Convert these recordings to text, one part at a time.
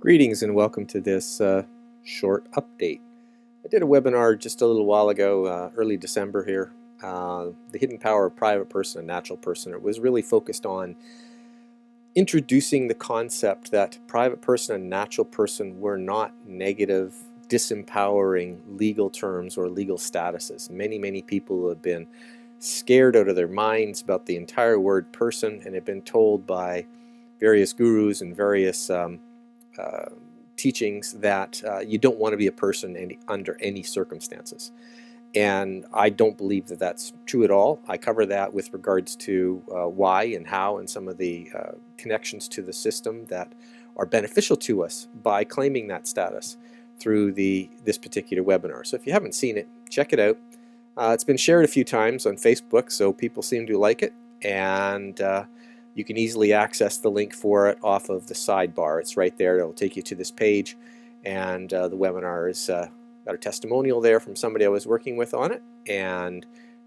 Greetings and welcome to this short update. I did a webinar just a little while ago, early December here, The Hidden Power of Private Person and Natural Person. It was really focused on introducing the concept that private person and natural person were not negative, disempowering legal terms or legal statuses. Many people have been scared out of their minds about the entire word person and have been told by various gurus and various teachings that you don't want to be a person under any circumstances. And I don't believe that that's true at all. I cover that with regards to why and how and some of the connections to the system that are beneficial to us by claiming that status through this particular webinar. So if you haven't seen it, check it out. It's been shared a few times on Facebook, so people seem to like it, and you can easily access the link for it off of the sidebar. It's right there. It'll take you to this page, and the webinar is got a testimonial there from somebody I was working with on it, and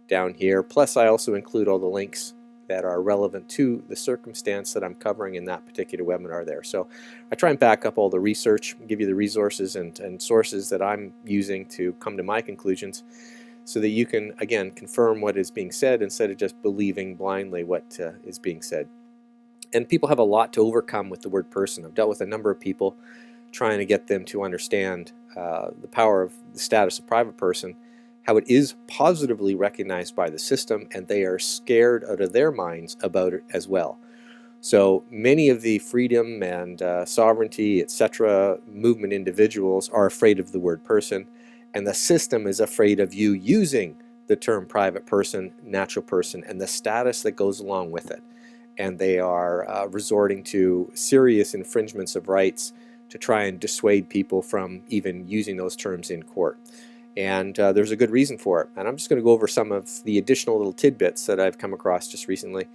down here. Plus, I also include all the links that are relevant to the circumstance that I'm covering in that particular webinar there. So I try and back up all the research, give you the resources and sources that I'm using to come to my conclusions, so that you can, again, confirm what is being said instead of just believing blindly what is being said. And people have a lot to overcome with the word person. I've dealt with a number of people trying to get them to understand the power of the status of private person, how it is positively recognized by the system, and they are scared out of their minds about it as well. So many of the freedom and sovereignty, etc., movement individuals are afraid of the word person, and the system is afraid of you using the term private person, natural person, and the status that goes along with it. And they are resorting to serious infringements of rights to try and dissuade people from even using those terms in court. And there's a good reason for it. And I'm just going to go over some of the additional little tidbits that I've come across just recently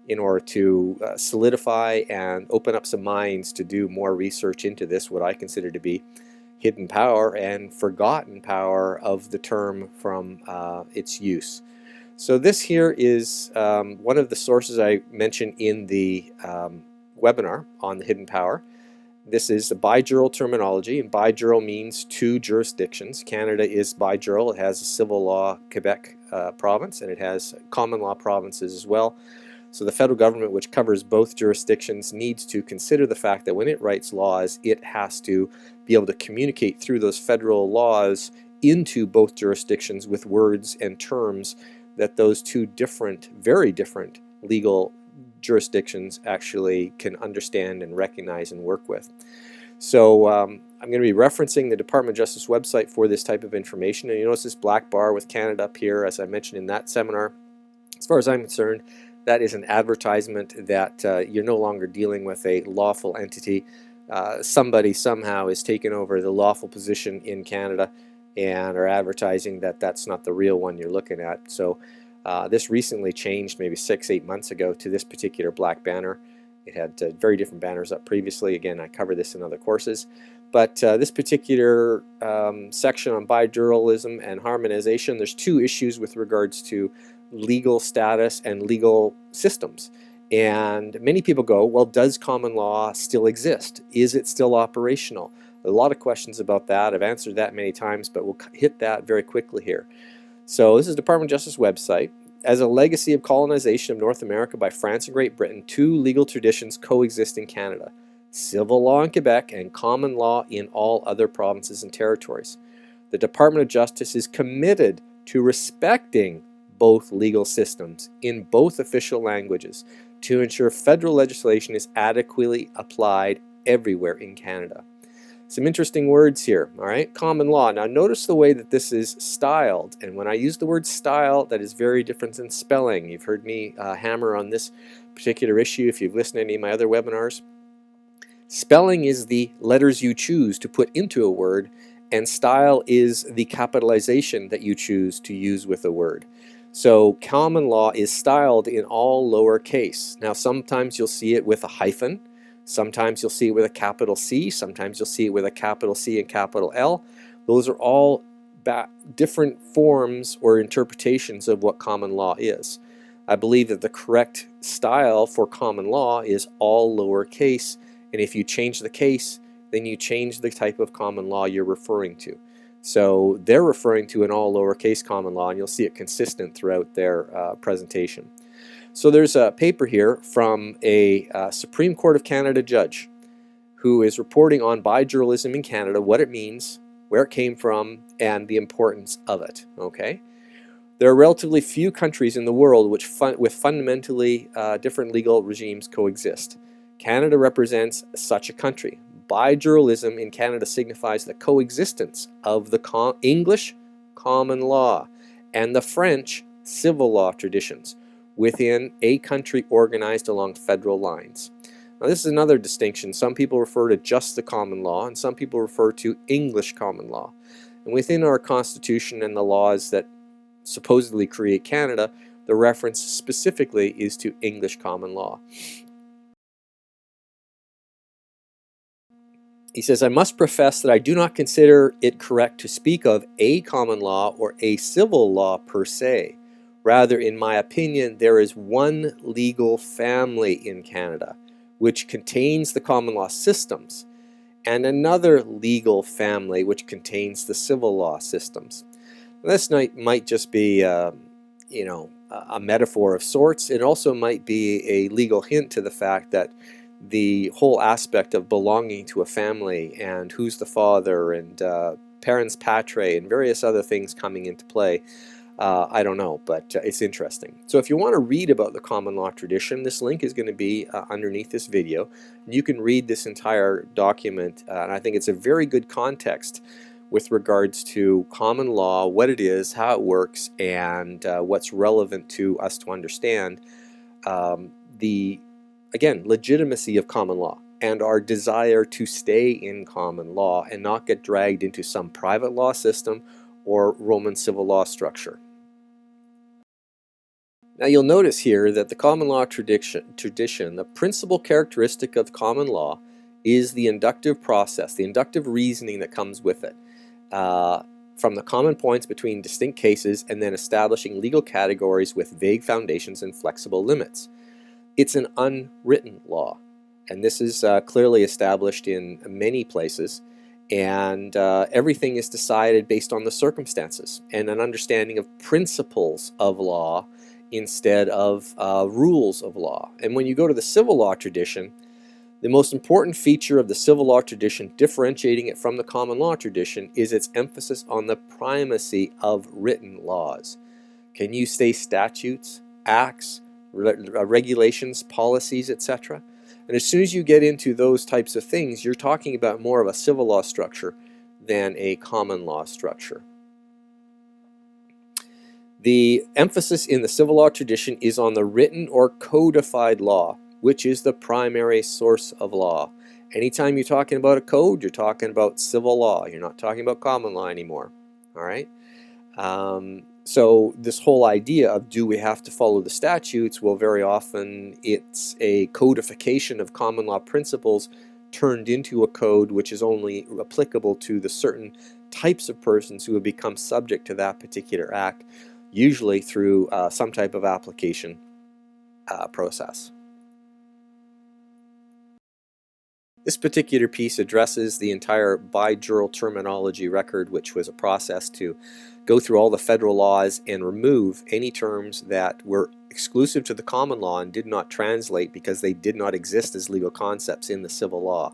in order to solidify and open up some minds to do more research into this, what I consider to be hidden power and forgotten power of the term from its use. So this here is one of the sources I mentioned in the webinar on the hidden power. This is the Bijural Terminology, and bijural means two jurisdictions. Canada is bijural. It has a civil law Quebec province, and it has common law provinces as well. So the federal government, which covers both jurisdictions, needs to consider the fact that when it writes laws, it has to be able to communicate through those federal laws into both jurisdictions with words and terms that those two different, very different legal jurisdictions actually can understand and recognize and work with. So I'm going to be referencing the Department of Justice website for this type of information. And you notice this black bar with Canada up here, as I mentioned in that seminar. As far as I'm concerned, that is an advertisement that you're no longer dealing with a lawful entity. Somebody somehow is taking over the lawful position in Canada and are advertising that that's not the real one you're looking at. So this recently changed maybe 6-8 months ago to this particular black banner. It had very different banners up previously. Again, I cover this in other courses. But this particular section on bijuralism and harmonization, there's two issues with regards to legal status and legal systems. And many people go, well, does common law still exist? Is it still operational? A lot of questions about that. I've answered that many times, but we'll hit that very quickly here. So this is the Department of Justice website. As a legacy of colonization of North America by France and Great Britain, two legal traditions coexist in Canada: civil law in Quebec and common law in all other provinces and territories. The Department of Justice is committed to respecting both legal systems in both official languages to ensure federal legislation is adequately applied everywhere in Canada. Some interesting words here, all right? Common law. Now notice the way that this is styled, and when I use the word style, that is very different than spelling. You've heard me hammer on this particular issue if you've listened to any of my other webinars. Spelling is the letters you choose to put into a word, and style is the capitalization that you choose to use with a word. So common law is styled in all lowercase. Now sometimes you'll see it with a hyphen. Sometimes you'll see it with a capital C. Sometimes you'll see it with a capital C and capital L. Those are all different forms or interpretations of what common law is. I believe that the correct style for common law is all lowercase, and if you change the case, then you change the type of common law you're referring to. So they're referring to an all lowercase common law, and you'll see it consistent throughout their presentation. So there's a paper here from a Supreme Court of Canada judge who is reporting on bijuralism in Canada, what it means, where it came from, and the importance of it. Okay, there are relatively few countries in the world which with fundamentally different legal regimes coexist. Canada represents such a country. Bijuralism in Canada signifies the coexistence of the English common law and the French civil law traditions within a country organized along federal lines. Now, this is another distinction. Some people refer to just the common law, and some people refer to English common law. And within our Constitution and the laws that supposedly create Canada, the reference specifically is to English common law. He says, I must profess that I do not consider it correct to speak of a common law or a civil law per se. Rather, in my opinion, there is one legal family in Canada which contains the common law systems, and another legal family which contains the civil law systems. This might just be, a metaphor of sorts. It also might be a legal hint to the fact that the whole aspect of belonging to a family and who's the father and parens patriae and various other things coming into play. I don't know, but it's interesting. So if you want to read about the common law tradition, this link is going to be underneath this video. You can read this entire document, and I think it's a very good context with regards to common law, what it is, how it works, and what's relevant to us to understand the, again, legitimacy of common law and our desire to stay in common law and not get dragged into some private law system or Roman civil law structure. Now you'll notice here that the common law tradition, the principal characteristic of common law is the inductive process, the inductive reasoning that comes with it, from the common points between distinct cases and then establishing legal categories with vague foundations and flexible limits. It's an unwritten law, and this is clearly established in many places, and everything is decided based on the circumstances and an understanding of principles of law instead of rules of law. And when you go to the civil law tradition, the most important feature of the civil law tradition, differentiating it from the common law tradition, is its emphasis on the primacy of written laws. Can you say statutes, acts, regulations, policies, etc.? And as soon as you get into those types of things, you're talking about more of a civil law structure than a common law structure. The emphasis in the civil law tradition is on the written or codified law, which is the primary source of law. Anytime you're talking about a code, you're talking about civil law. You're not talking about common law anymore. All right? So this whole idea of do we have to follow the statutes, well, very often it's a codification of common law principles turned into a code which is only applicable to the certain types of persons who have become subject to that particular act, usually through some type of application process. This particular piece addresses the entire Bijural Terminology record, which was a process to go through all the federal laws and remove any terms that were exclusive to the common law and did not translate because they did not exist as legal concepts in the civil law.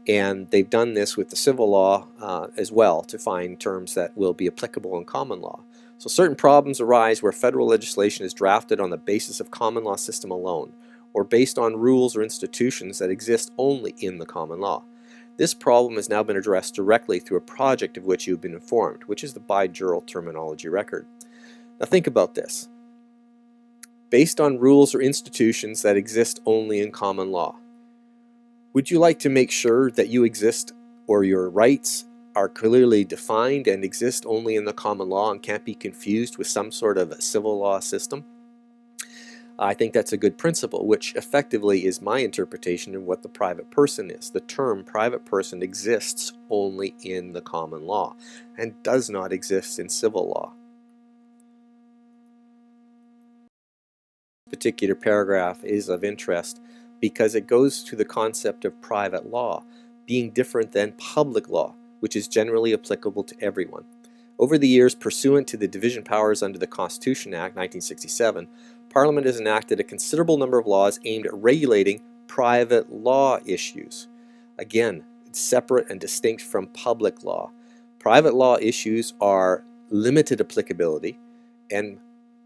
And they've done this with the civil law as well to find terms that will be applicable in common law. So certain problems arise where federal legislation is drafted on the basis of common law system alone, or based on rules or institutions that exist only in the common law. This problem has now been addressed directly through a project of which you've been informed, which is the Bijural Terminology record. Now think about this. Based on rules or institutions that exist only in common law, would you like to make sure that you exist or your rights are clearly defined and exist only in the common law and can't be confused with some sort of civil law system? I think that's a good principle, which effectively is my interpretation of what the private person is. The term private person exists only in the common law and does not exist in civil law. This particular paragraph is of interest because it goes to the concept of private law. being different than public law, which is generally applicable to everyone. Over the years, pursuant to the division powers under the Constitution Act 1967, Parliament has enacted a considerable number of laws aimed at regulating private law issues. Again, it's separate and distinct from public law. Private law issues are limited applicability, and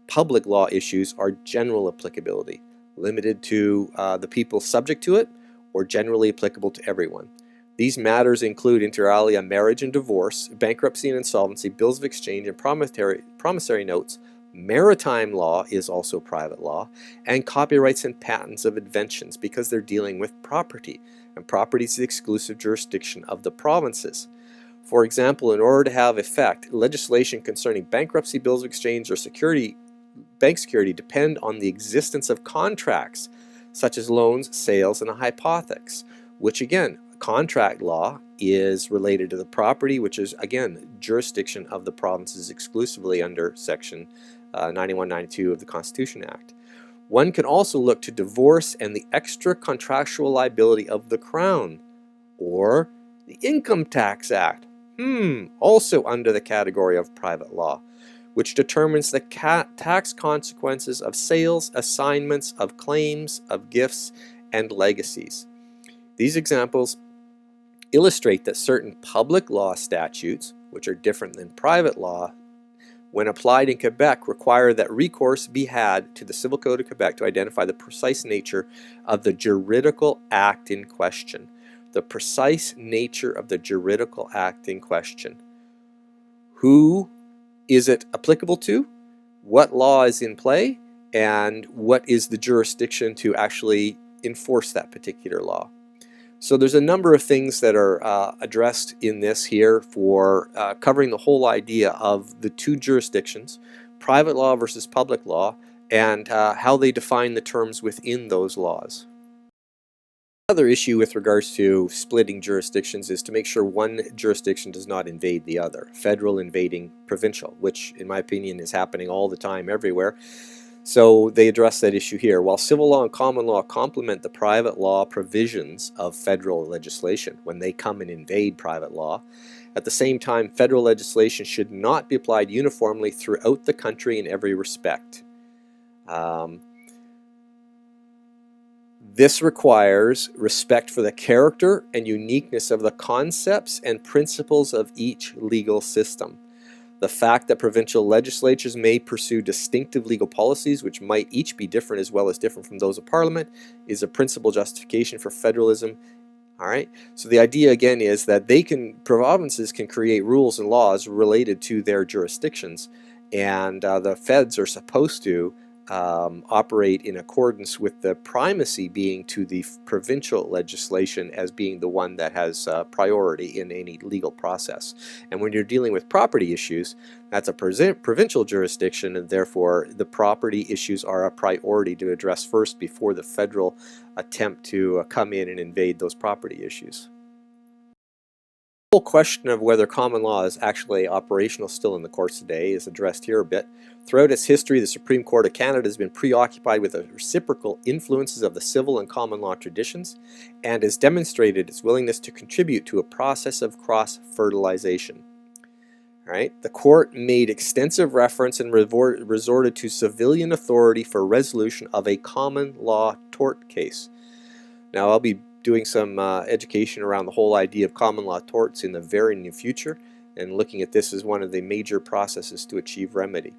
public law issues are general applicability, limited to the people subject to it or generally applicable to everyone. These matters include inter alia marriage and divorce, bankruptcy and insolvency, bills of exchange and promissory notes. Maritime law is also private law, and copyrights and patents of inventions, because they're dealing with property, and property is the exclusive jurisdiction of the provinces. For example, in order to have effect, legislation concerning bankruptcy, bills of exchange, or bank security depend on the existence of contracts, such as loans, sales, and hypothecs, which again, contract law is related to the property, which is again jurisdiction of the provinces exclusively under Section 9192 of the Constitution Act. One can also look to divorce and the extra contractual liability of the Crown, or the Income Tax Act, also under the category of private law, which determines the tax consequences of sales, assignments, of claims, of gifts, and legacies. These examples illustrate that certain public law statutes, which are different than private law, when applied in Quebec, require that recourse be had to the Civil Code of Quebec to identify the precise nature of the juridical act in question. The precise nature of the juridical act in question. Who is it applicable to? What law is in play? And what is the jurisdiction to actually enforce that particular law? So there's a number of things that are addressed in this here for covering the whole idea of the two jurisdictions, private law versus public law, and how they define the terms within those laws. Another issue with regards to splitting jurisdictions is to make sure one jurisdiction does not invade the other, federal invading provincial, which in my opinion is happening all the time everywhere. So they address that issue here. While civil law and common law complement the private law provisions of federal legislation when they come and invade private law, at the same time, federal legislation should not be applied uniformly throughout the country in every respect. This requires respect for the character and uniqueness of the concepts and principles of each legal system. The fact that provincial legislatures may pursue distinctive legal policies, which might each be different as well as different from those of Parliament, is a principal justification for federalism. All right. So the idea again is that provinces can create rules and laws related to their jurisdictions, and the feds are supposed to operate in accordance with the primacy being to the provincial legislation as being the one that has priority in any legal process. And when you're dealing with property issues, that's a provincial jurisdiction, and therefore the property issues are a priority to address first before the federal attempt to come in and invade those property issues. The whole question of whether common law is actually operational still in the courts today is addressed here a bit. Throughout its history, the Supreme Court of Canada has been preoccupied with the reciprocal influences of the civil and common law traditions, and has demonstrated its willingness to contribute to a process of cross-fertilization. Right? The court made extensive reference and resorted to civilian authority for resolution of a common law tort case. Now, I'll be doing some education around the whole idea of common law torts in the very near future, and looking at this as one of the major processes to achieve remedy.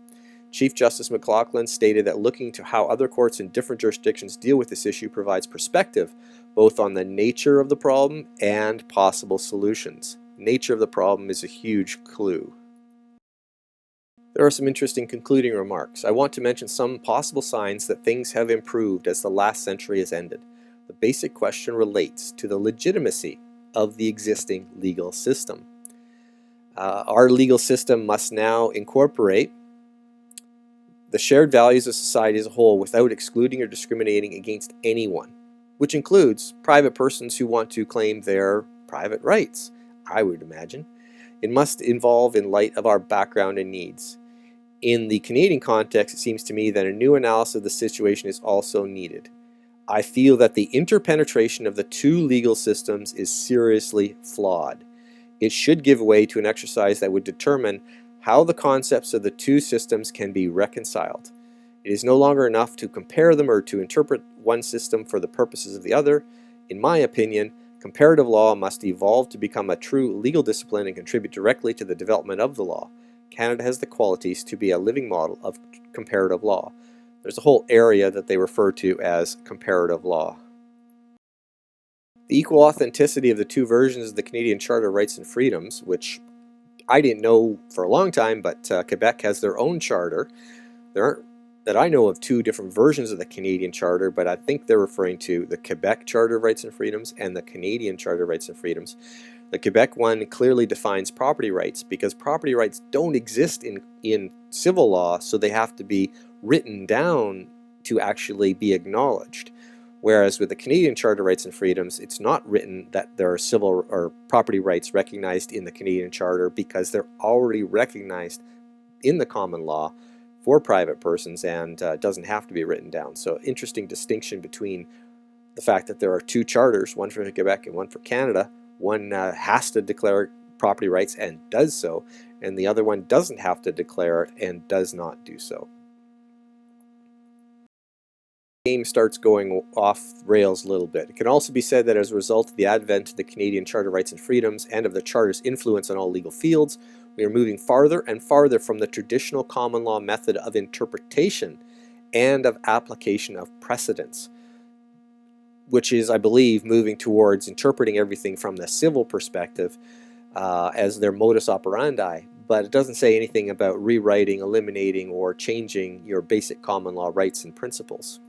Chief Justice McLaughlin stated that looking to how other courts in different jurisdictions deal with this issue provides perspective both on the nature of the problem and possible solutions. Nature of the problem is a huge clue. There are some interesting concluding remarks. I want to mention some possible signs that things have improved as the last century has ended. The basic question relates to the legitimacy of the existing legal system. Our legal system must now incorporate the shared values of society as a whole without excluding or discriminating against anyone, which includes private persons who want to claim their private rights, I would imagine. It must evolve in light of our background and needs. In the Canadian context, it seems to me that a new analysis of the situation is also needed. I feel that the interpenetration of the two legal systems is seriously flawed. It should give way to an exercise that would determine how the concepts of the two systems can be reconciled. It is no longer enough to compare them or to interpret one system for the purposes of the other. In my opinion, comparative law must evolve to become a true legal discipline and contribute directly to the development of the law. Canada has the qualities to be a living model of comparative law. There's a whole area that they refer to as comparative law. The equal authenticity of the two versions of the Canadian Charter of Rights and Freedoms, which I didn't know for a long time, but Quebec has their own charter. There aren't, that I know of, two different versions of the Canadian Charter, but I think they're referring to the Quebec Charter of Rights and Freedoms and the Canadian Charter of Rights and Freedoms. The Quebec one clearly defines property rights because property rights don't exist in civil law, so they have to be written down to actually be acknowledged. Whereas with the Canadian Charter of Rights and Freedoms, it's not written that there are civil or property rights recognized in the Canadian Charter because they're already recognized in the common law for private persons and doesn't have to be written down. So interesting distinction between the fact that there are two charters, one for Quebec and one for Canada. One has to declare property rights and does so, and the other one doesn't have to declare it and does not do so. The game starts going off rails a little bit. It can also be said that as a result of the advent of the Canadian Charter of Rights and Freedoms and of the Charter's influence on all legal fields, we are moving farther and farther from the traditional common law method of interpretation and of application of precedents, which is, I believe, moving towards interpreting everything from the civil perspective as their modus operandi. But it doesn't say anything about rewriting, eliminating, or changing your basic common law rights and principles.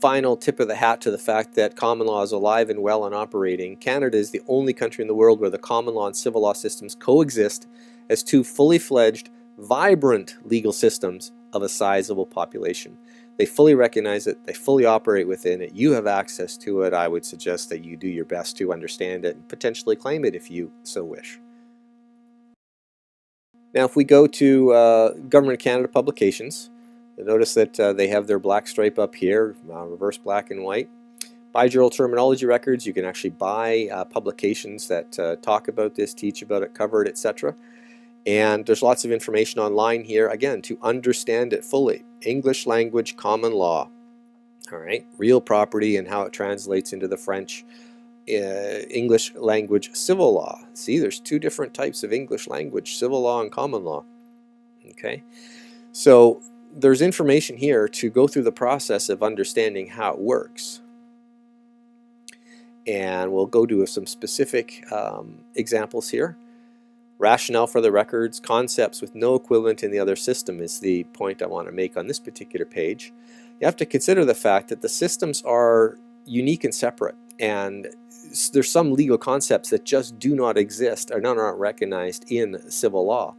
Final tip of the hat to the fact that common law is alive and well and operating. Canada is the only country in the world where the common law and civil law systems coexist as two fully fledged, vibrant legal systems of a sizable population. They fully recognize it, they fully operate within it, you have access to it. I would suggest that you do your best to understand it and potentially claim it if you so wish. Now if we go to Government of Canada publications, you'll notice that they have their black stripe up here, reverse black and white. Bijural Terminology records, you can actually buy publications that talk about this, teach about it, cover it, etc. And there's lots of information online here, again, to understand it fully. English language common law, all right, real property and how it translates into the French English language civil law. See, there's two different types of English language, civil law and common law. Okay, so there's information here to go through the process of understanding how it works. And we'll go to some specific examples here. Rationale for the records, concepts with no equivalent in the other system is the point I want to make on this particular page. You have to consider the fact that the systems are unique and separate, and there's some legal concepts that just do not exist, are not recognized in civil law,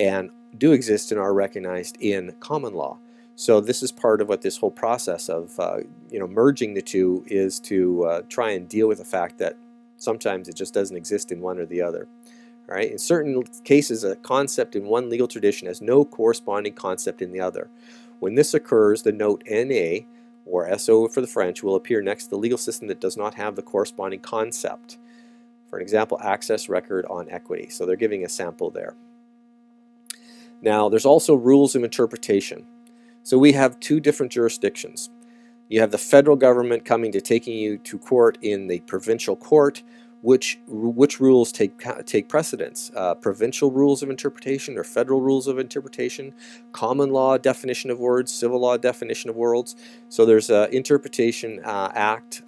and do exist and are recognized in common law. So this is part of what this whole process of merging the two is, to try and deal with the fact that sometimes it just doesn't exist in one or the other. All right. In certain cases, a concept in one legal tradition has no corresponding concept in the other. When this occurs, the note NA, or SO for the French, will appear next to the legal system that does not have the corresponding concept. For an example, access record on equity. So they're giving a sample there. Now, there's also rules of interpretation. So we have two different jurisdictions. You have the federal government coming to taking you to court in the provincial court. Which rules take precedence? Provincial rules of interpretation or federal rules of interpretation? Common law definition of words, civil law definition of words. So there's Interpretation Act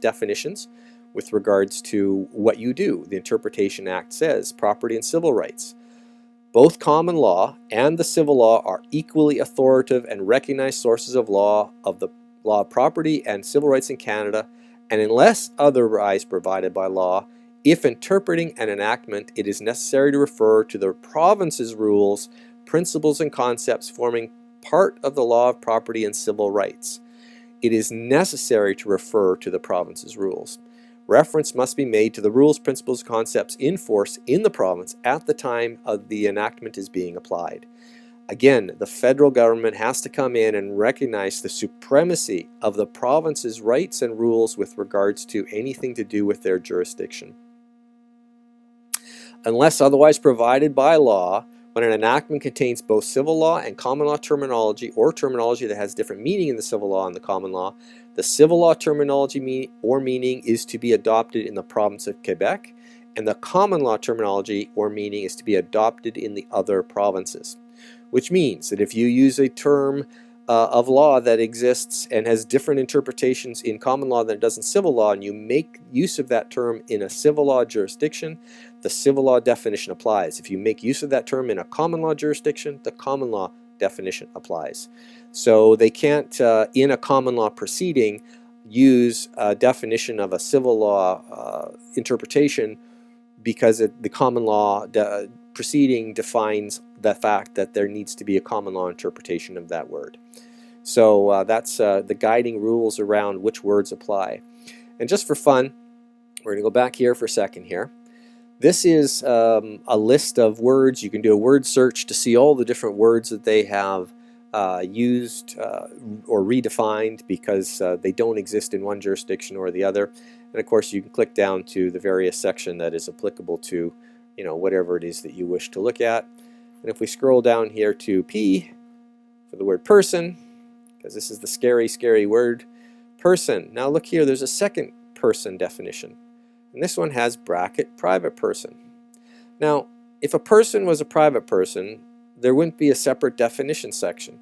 definitions with regards to what you do. The Interpretation Act says property and civil rights. Both common law and the civil law are equally authoritative and recognized sources of law of the law of property and civil rights in Canada, and unless otherwise provided by law, if interpreting an enactment, it is necessary to refer to the province's rules, principles, and concepts forming part of the law of property and civil rights. It is necessary to refer to the province's rules. Reference must be made to the rules, principles, and concepts in force in the province at the time of the enactment is being applied. Again, the federal government has to come in and recognize the supremacy of the province's rights and rules with regards to anything to do with their jurisdiction. Unless otherwise provided by law, when an enactment contains both civil law and common law terminology, or terminology that has different meaning in the civil law and the common law, the civil law terminology meaning is to be adopted in the province of Quebec, and the common law terminology or meaning is to be adopted in the other provinces. Which means that if you use a term of law that exists and has different interpretations in common law than it does in civil law, and you make use of that term in a civil law jurisdiction, the civil law definition applies. If you make use of that term in a common law jurisdiction, the common law definition applies. So they can't, in a common law proceeding, use a definition of a civil law interpretation because the common law proceeding defines the fact that there needs to be a common law interpretation of that word. So that's the guiding rules around which words apply. And just for fun, we're going to go back here for a second here. This is a list of words. You can do a word search to see all the different words that they have used or redefined because they don't exist in one jurisdiction or the other. And of course, you can click down to the various section that is applicable to, whatever it is that you wish to look at. And if we scroll down here to P for the word person, because this is the scary, scary word, person. Now look here, there's a second person definition. And this one has bracket private person. Now, if a person was a private person, there wouldn't be a separate definition section.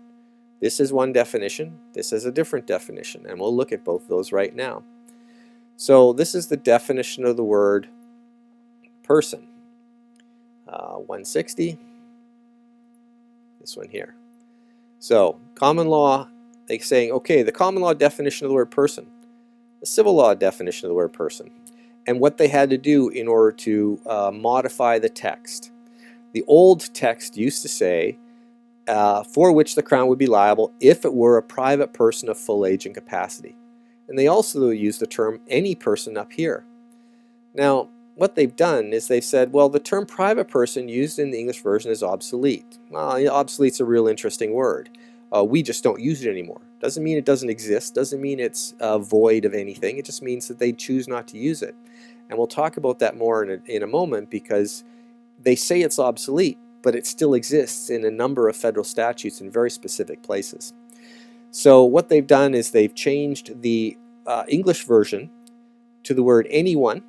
This is one definition, this is a different definition, and we'll look at both those right now. So this is the definition of the word person. 160, this one here. So common law, they're saying, okay, the common law definition of the word person, the civil law definition of the word person, and what they had to do in order to modify the text. The old text used to say, for which the Crown would be liable if it were a private person of full age and capacity. And they also used the term any person up here. Now, what they've done is they've said, well, the term private person used in the English version is obsolete. Well, obsolete's a real interesting word. We just don't use it anymore. Doesn't mean it doesn't exist, doesn't mean it's void of anything. It just means that they choose not to use it. And we'll talk about that more in a moment, because they say it's obsolete, but it still exists in a number of federal statutes in very specific places. So what they've done is they've changed the English version to the word anyone,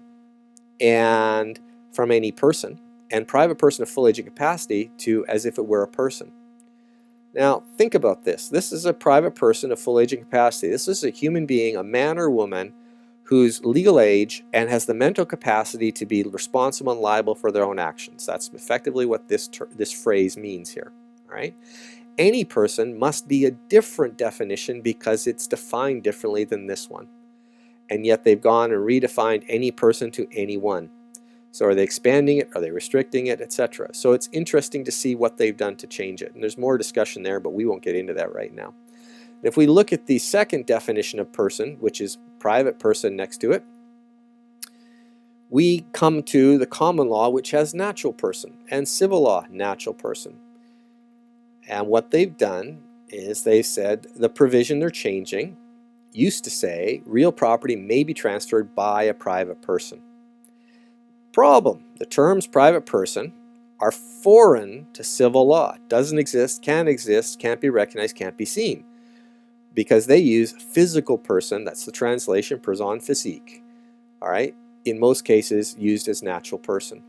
and from any person, and private person of full age and capacity to as if it were a person. Now think about this. This is a private person of full age and capacity. This is a human being, a man or woman, who's legal age and has the mental capacity to be responsible and liable for their own actions. That's effectively what this phrase means here. All right? Any person must be a different definition because it's defined differently than this one. And yet they've gone and redefined any person to anyone. So are they expanding it? Are they restricting it, etc.? So it's interesting to see what they've done to change it. And there's more discussion there, but we won't get into that right now. If we look at the second definition of person, which is private person next to it, we come to the common law, which has natural person, and civil law, natural person. And what they've done is they've said the provision they're changing used to say real property may be transferred by a private person. Problem: the terms private person are foreign to civil law. Doesn't exist, can't be recognized, can't be seen. Because they use physical person, that's the translation, person physique. All right, in most cases used as natural person.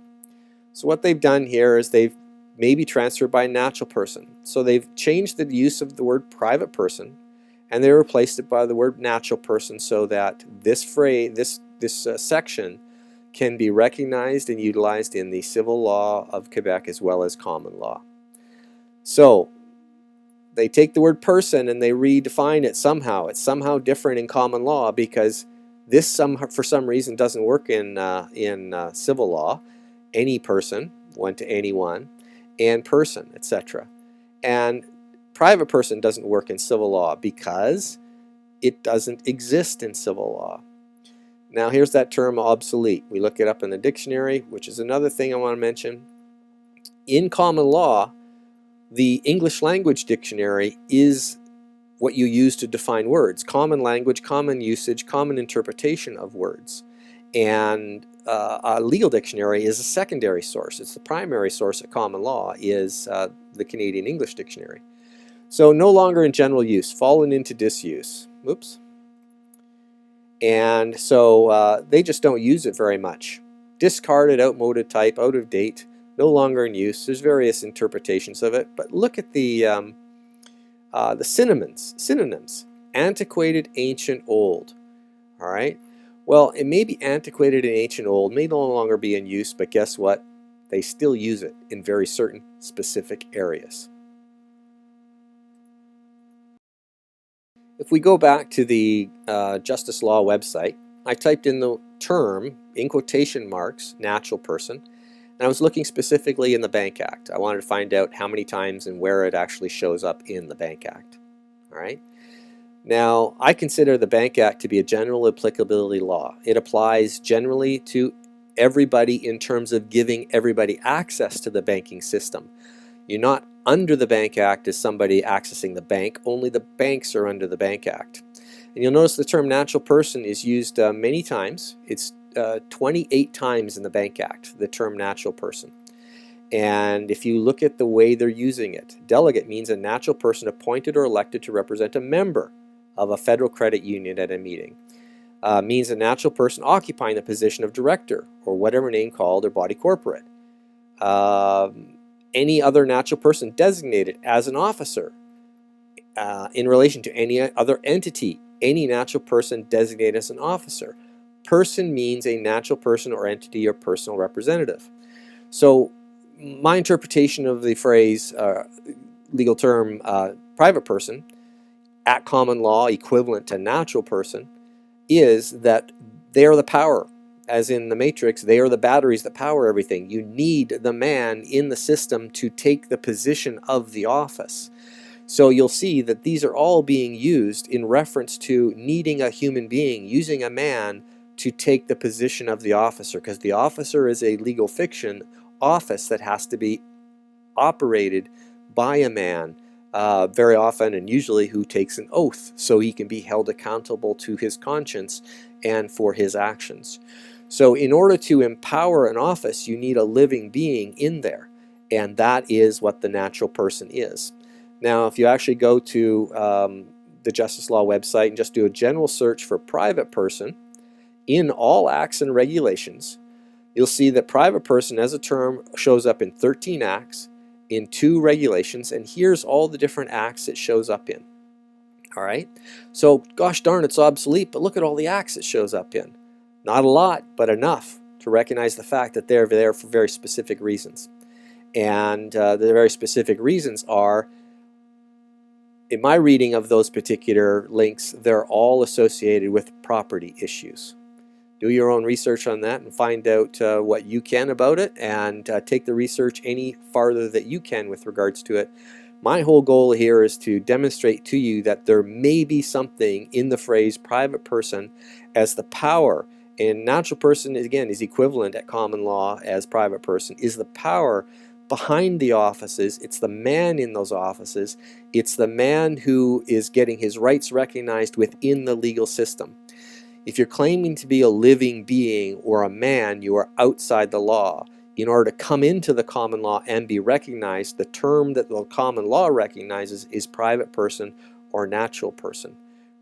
So what they've done here is they've maybe transferred by a natural person. So they've changed the use of the word private person, and they replaced it by the word natural person, so that this phrase, this section can be recognized and utilized in the civil law of Quebec as well as common law. So they take the word person and they redefine it somehow. It's somehow different in common law because this for some reason doesn't work in civil law. Any person went to anyone, and person, etc. And private person doesn't work in civil law because it doesn't exist in civil law. Now here's that term obsolete. We look it up in the dictionary, which is another thing I want to mention. In common law, The English language dictionary is what you use to define words: common language, common usage, common interpretation of words. And a legal dictionary is a secondary source. It's the primary source of common law is the Canadian English Dictionary. So no longer in general use, fallen into disuse. Oops. And so they just don't use it very much. Discarded, outmoded type, out of date, no longer in use. There's various interpretations of it, but look at the synonyms. Antiquated, ancient, old. All right. Well, it may be antiquated and ancient, old, may no longer be in use, but guess what? They still use it in very certain specific areas. If we go back to the Justice Law website, I typed in the term, in quotation marks, natural person, and I was looking specifically in the Bank Act. I wanted to find out how many times and where it actually shows up in the Bank Act. All right. Now, I consider the Bank Act to be a general applicability law. It applies generally to everybody in terms of giving everybody access to the banking system. You're not under the Bank Act as somebody accessing the bank. Only the banks are under the Bank Act. And you'll notice the term natural person is used many times. It's 28 times in the Bank Act, the term natural person. And if you look at the way they're using it, delegate means a natural person appointed or elected to represent a member of a federal credit union at a meeting. Means a natural person occupying the position of director or whatever name called or body corporate. Any other natural person designated as an officer in relation to any other entity, any natural person designated as an officer. Person means a natural person or entity or personal representative. So my interpretation of the phrase, legal term, private person, at common law equivalent to natural person, is that they are the power. As in the Matrix, they are the batteries that power everything. You need the man in the system to take the position of the office. So you'll see that these are all being used in reference to needing a human being, using a man to take the position of the officer, because the officer is a legal fiction office that has to be operated by a man, very often and usually who takes an oath so he can be held accountable to his conscience and for his actions. So in order to empower an office, you need a living being in there, and that is what the natural person is. Now, if you actually go to the Justice Law website and just do a general search for private person in all acts and regulations, you'll see that private person as a term shows up in 13 acts, in 2 regulations, and here's all the different acts it shows up in. All right, so gosh darn, it's obsolete, but look at all the acts it shows up in. Not a lot, but enough to recognize the fact that they're there for very specific reasons. And the very specific reasons are, in my reading of those particular links, they're all associated with property issues. Do your own research on that and find out what you can about it, and take the research any farther that you can with regards to it. My whole goal here is to demonstrate to you that there may be something in the phrase private person as the power, and natural person, again, is equivalent at common law as private person, is the power behind the offices. It's the man in those offices. It's the man who is getting his rights recognized within the legal system. If you're claiming to be a living being or a man, you are outside the law. In order to come into the common law and be recognized, the term that the common law recognizes is private person or natural person.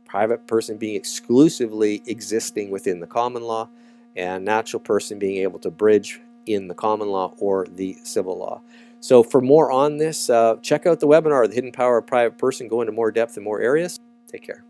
Private person being exclusively existing within the common law, and natural person being able to bridge in the common law or the civil law. So for more on this, check out the webinar, The Hidden Power of Private Person. Go into more depth in more areas. Take care.